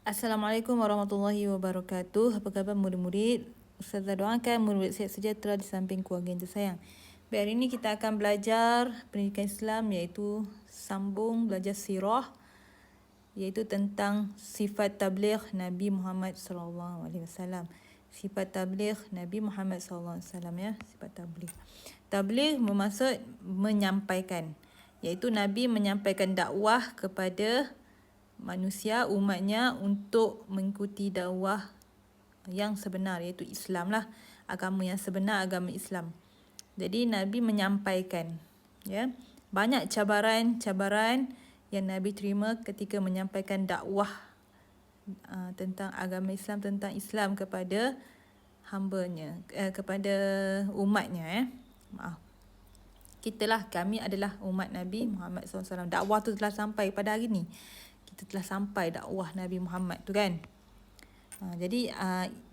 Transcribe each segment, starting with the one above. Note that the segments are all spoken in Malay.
Assalamualaikum warahmatullahi wabarakatuh. Apa khabar murid-murid? Ustazah doakan murid-murid sihat sejahtera di samping keluarga yang tersayang. Baik, hari ini kita akan belajar pendidikan Islam iaitu sambung belajar sirah iaitu tentang sifat tabligh Nabi Muhammad sallallahu alaihi wasallam. Sifat tabligh Nabi Muhammad sallallahu alaihi wasallam ya, sifat tabligh. Tabligh bermaksud menyampaikan, iaitu Nabi menyampaikan dakwah kepada manusia, umatnya untuk mengikuti dakwah yang sebenar, iaitu Islam lah. Agama yang sebenar, agama Islam. Jadi Nabi menyampaikan, ya, banyak cabaran-cabaran yang Nabi terima ketika menyampaikan dakwah tentang agama Islam, tentang Islam kepada hambanya, kepada umatnya. Maaf. Kami adalah umat Nabi Muhammad SAW. Dakwah tu telah sampai pada hari ni. Kita telah sampai dakwah Nabi Muhammad tu kan. Jadi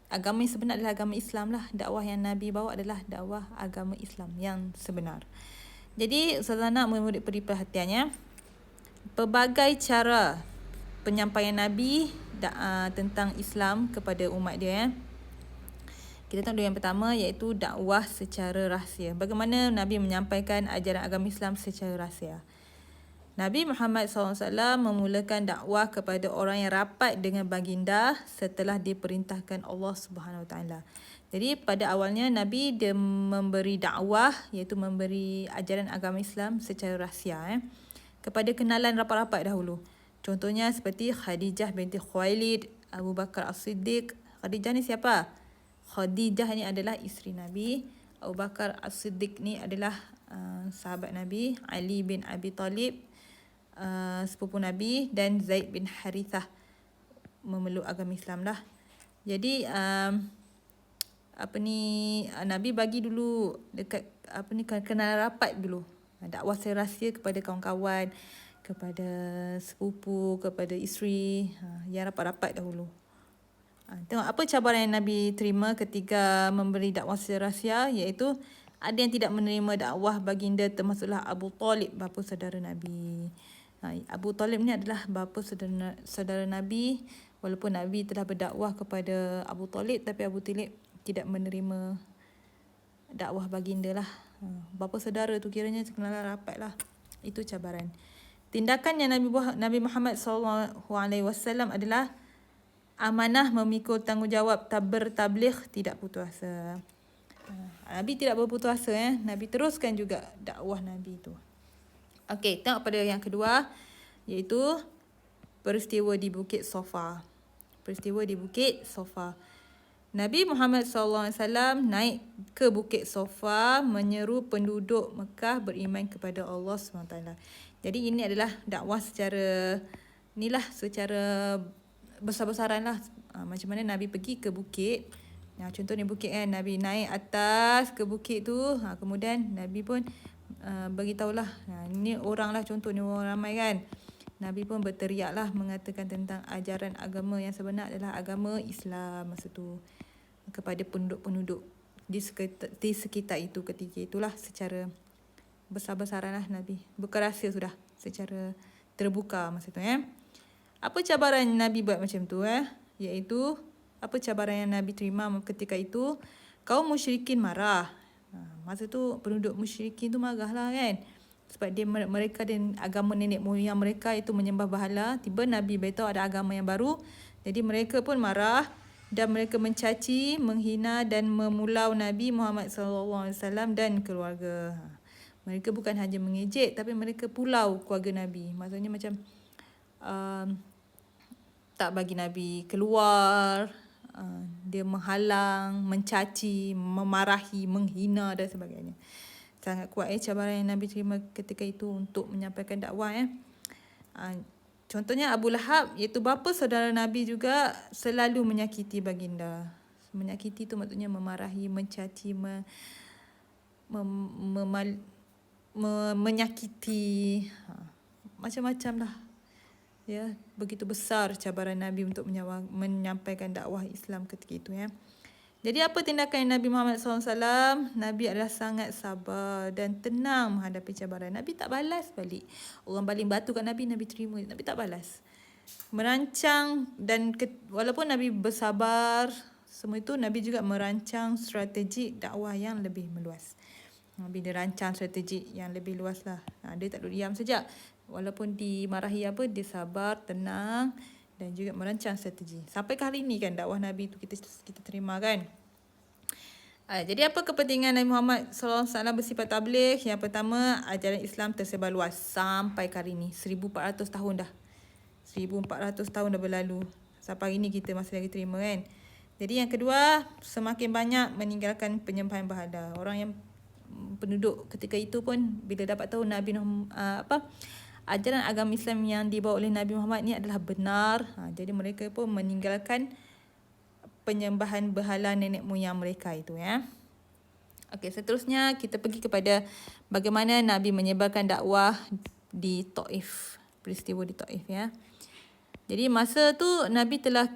agama yang sebenar adalah agama Islam lah. Dakwah yang Nabi bawa adalah dakwah agama Islam yang sebenar. Jadi Ustazah nak murid-murid beri perhatiannya. Pelbagai cara penyampaian Nabi tentang Islam kepada umat dia. Kita tengok dulu yang pertama iaitu dakwah secara rahsia. Bagaimana Nabi menyampaikan ajaran agama Islam secara rahsia. Nabi Muhammad SAW memulakan dakwah kepada orang yang rapat dengan baginda setelah diperintahkan Allah Subhanahu Wa Taala. Jadi pada awalnya Nabi dia memberi dakwah iaitu memberi ajaran agama Islam secara rahsia kepada kenalan rapat-rapat dahulu. Contohnya seperti Khadijah binti Khuwailid, Abu Bakar As-Siddiq. Khadijah ni siapa? Khadijah ni adalah isteri Nabi. Abu Bakar As-Siddiq ni adalah sahabat Nabi. Ali bin Abi Talib, sepupu Nabi, dan Zaid bin Harithah memeluk agama Islam lah. Jadi Nabi bagi dulu dekat kenalan rapat dulu. Dakwah secara rahsia kepada kawan-kawan, kepada sepupu, kepada isteri yang rapat-rapat dahulu. Tengok apa cabaran yang Nabi terima ketika memberi dakwah secara rahsia, iaitu ada yang tidak menerima dakwah baginda, termasuklah Abu Talib, bapa saudara Nabi. Abu Talib ni adalah bapa saudara Nabi. Walaupun Nabi telah berdakwah kepada Abu Talib, tapi Abu Talib tidak menerima dakwah baginda lah. Bapa saudara tu kiranya kenalan rapat lah. Itu cabaran. Tindakan yang Nabi Muhammad SAW adalah amanah, memikul tanggungjawab, bertabligh, tidak putus asa. Nabi tidak berputus asa. Nabi teruskan juga dakwah Nabi tu. Okey, tengok pada yang kedua, iaitu peristiwa di Bukit Safa. Peristiwa di Bukit Safa. Nabi Muhammad SAW naik ke Bukit Safa menyeru penduduk Mekah beriman kepada Allah SWT. Jadi ini adalah dakwah secara besar-besaran lah. Macam mana Nabi pergi ke bukit. Contohnya bukit kan, Nabi naik atas ke bukit tu. Kemudian Nabi pun beritahulah, ni orang lah, contoh ni orang ramai kan. Nabi pun berteriak lah, mengatakan tentang ajaran agama yang sebenar adalah agama Islam masa tu kepada penduduk-penduduk di sekitar itu ketika itulah. Secara besar-besaran lah Nabi berkerasa sudah secara terbuka masa tu Apa cabaran Nabi buat macam tu iaitu apa cabaran yang Nabi terima ketika itu? Kaum musyrikin marah. Masa tu penduduk musyrikin tu marah lah kan. Sebab mereka dan agama nenek moyang mereka itu menyembah berhala. Tiba Nabi beritahu ada agama yang baru. Jadi mereka pun marah dan mereka mencaci, menghina dan memulau Nabi Muhammad SAW dan keluarga. Mereka bukan hanya mengejek, tapi mereka pulau keluarga Nabi. Maksudnya macam tak bagi Nabi keluar, dia menghalang, mencaci, memarahi, menghina dan sebagainya. Sangat kuat cabaran yang Nabi terima ketika itu untuk menyampaikan dakwah Contohnya Abu Lahab, iaitu bapa saudara Nabi, juga selalu menyakiti baginda. Menyakiti tu maksudnya memarahi, mencaci, menyakiti, macam-macam lah. Ya, begitu besar cabaran Nabi untuk menyampaikan dakwah Islam ketika itu Jadi apa tindakan Nabi Muhammad SAW? Nabi adalah sangat sabar dan tenang menghadapi cabaran. Nabi tak balas balik. Orang baling batu kat Nabi, Nabi terima. Nabi tak balas. merancang dan walaupun Nabi bersabar, semua itu Nabi juga merancang strategi dakwah yang lebih meluas. Nabi dia rancang strategi yang lebih luas lah. Dia tak duduk diam saja. Walaupun dimarahi apa, dia sabar, tenang dan juga merancang strategi. Sampai ke hari ni kan dakwah Nabi tu kita terima kan. Jadi apa kepentingan Nabi Muhammad SAW bersifat tabligh? Yang pertama, ajaran Islam tersebar luas sampai ke hari ni. 1400 tahun dah. 1400 tahun dah berlalu. Sampai hari ni kita masih lagi terima kan. Jadi yang kedua, semakin banyak meninggalkan penyembahan berhala. Orang yang penduduk ketika itu pun bila dapat tahu Nabi ajaran agama Islam yang dibawa oleh Nabi Muhammad ni adalah benar, jadi mereka pun meninggalkan penyembahan berhala nenek moyang mereka itu ya. Okey, seterusnya kita pergi kepada bagaimana Nabi menyebarkan dakwah di Taif, peristiwa di Taif ya. Jadi masa tu Nabi telah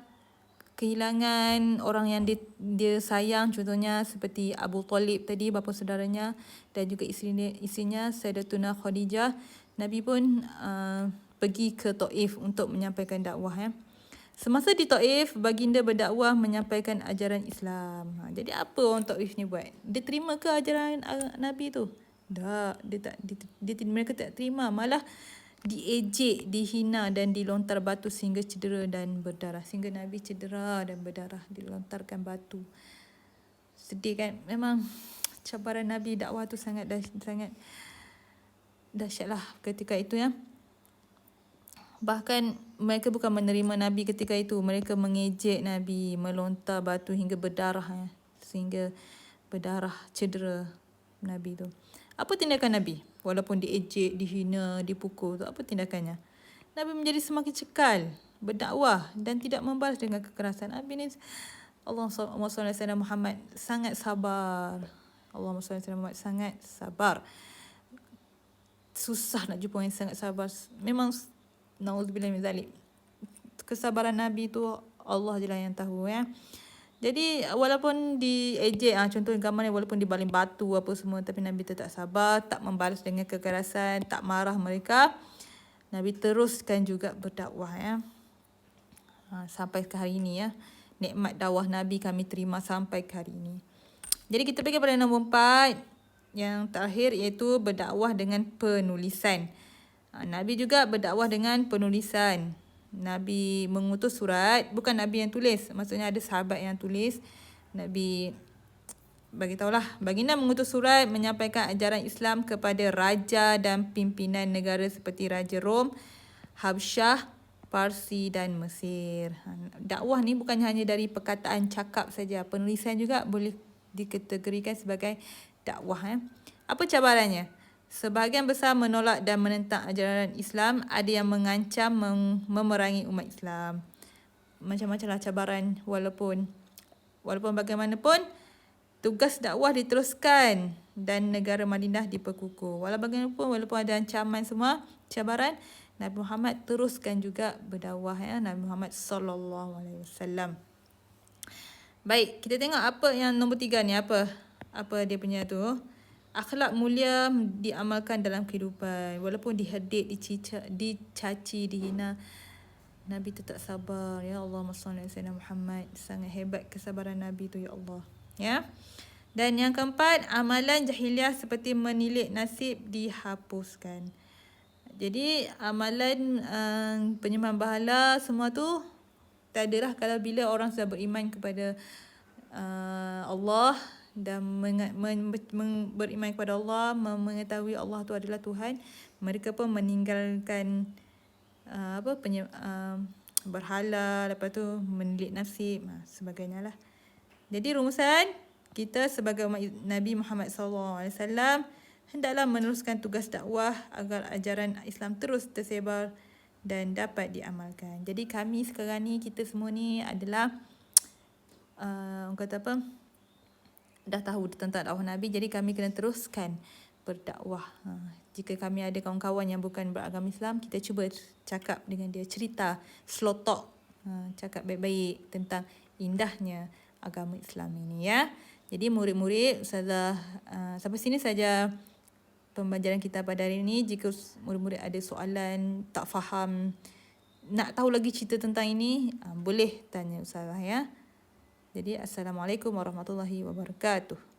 kehilangan orang yang dia sayang, contohnya seperti Abu Talib tadi, bapa saudaranya, dan juga isterinya Sayyidatuna Khadijah. Nabi pun pergi ke Taif untuk menyampaikan dakwah ya. Semasa di Taif, baginda berdakwah menyampaikan ajaran Islam. Jadi apa orang Taif ni buat? Dia terima ke ajaran Nabi tu? Tak, mereka tak terima, malah diejek, dihina dan dilontar batu sehingga cedera dan berdarah. Sehingga Nabi cedera dan berdarah, dilontarkan batu. Sedih kan? Memang cabaran Nabi dakwah tu sangat dahsyatlah ketika itu ya. Bahkan mereka bukan menerima Nabi ketika itu, mereka mengejek Nabi, melontar batu hingga berdarah ya. Sehingga berdarah, cedera Nabi tu. Apa tindakan Nabi? Walaupun diejek, dihina, dipukul tu, apa tindakannya? Nabi menjadi semakin cekal, berdakwah dan tidak membalas dengan kekerasan. Nabi ni Allahumma salli ala sayyidina Muhammad sangat sabar. Allahumma salli ala sayyidina Muhammad sangat sabar. Susah nak jumpa orang yang sangat sabar. Memang na'udzubillah min zalik. Kesabaran Nabi tu Allah je lah yang tahu ya. Jadi walaupun diejek, contoh gambarnya walaupun dibaling batu apa semua, tapi Nabi tetap sabar, tak membalas dengan kekerasan, tak marah mereka. Nabi teruskan juga berdakwah ya. Sampai ke hari ini ya. Nikmat dakwah Nabi kami terima sampai ke hari ini. Jadi kita pergi pada nombor 4 yang terakhir, iaitu berdakwah dengan penulisan. Nabi juga berdakwah dengan penulisan. Nabi mengutus surat, bukan Nabi yang tulis, maksudnya ada sahabat yang tulis. Nabi bagi tahulah, baginda mengutus surat menyampaikan ajaran Islam kepada raja dan pimpinan negara seperti Raja Rom, Habsyah, Parsi dan Mesir. Dakwah ni bukan hanya dari perkataan cakap saja, penulisan juga boleh dikategorikan sebagai dakwah. Apa cabarannya? Sebahagian besar menolak dan menentang ajaran Islam, ada yang mengancam memerangi umat Islam. Macam-macamlah cabaran, walaupun bagaimanapun tugas dakwah diteruskan dan negara Madinah diperkukuh. Walaupun ada ancaman semua, cabaran, Nabi Muhammad teruskan juga berdakwah ya, Nabi Muhammad sallallahu alaihi wasallam. Baik, kita tengok apa yang nombor 3 ni, apa dia punya tu. Akhlak mulia diamalkan dalam kehidupan. Walaupun dihedik, dicaci, dihina, Nabi tetap sabar. Ya Allah, Allahumma salli ala Muhammad. Sangat hebat kesabaran Nabi tu ya Allah. Ya. Dan yang keempat, amalan jahiliah seperti menilik nasib dihapuskan. Jadi amalan penyembahan berhala semua tu tak adalah kalau bila orang sudah beriman kepada Allah dan beriman kepada Allah, mengetahui Allah tu adalah Tuhan, mereka pun meninggalkan berhala, lepas tu menilik nasib, sebagainya lah. Jadi rumusan, kita sebagai umat Nabi Muhammad SAW hendaklah meneruskan tugas dakwah agar ajaran Islam terus tersebar dan dapat diamalkan. Jadi kami sekarang ni, kita semua ni adalah orang kata apa, dah tahu tentang dakwah Nabi, jadi kami kena teruskan berdakwah. Jika kami ada kawan-kawan yang bukan beragama Islam, kita cuba cakap dengan dia, cerita, slow talk, cakap baik-baik tentang indahnya agama Islam ini ya. Jadi murid-murid, Ustazah, sampai sini saja pembelajaran kita pada hari ini. Jika murid-murid ada soalan, tak faham nak tahu lagi cerita tentang ini, boleh tanya Ustazah ya. Jadi Assalamualaikum warahmatullahi wabarakatuh.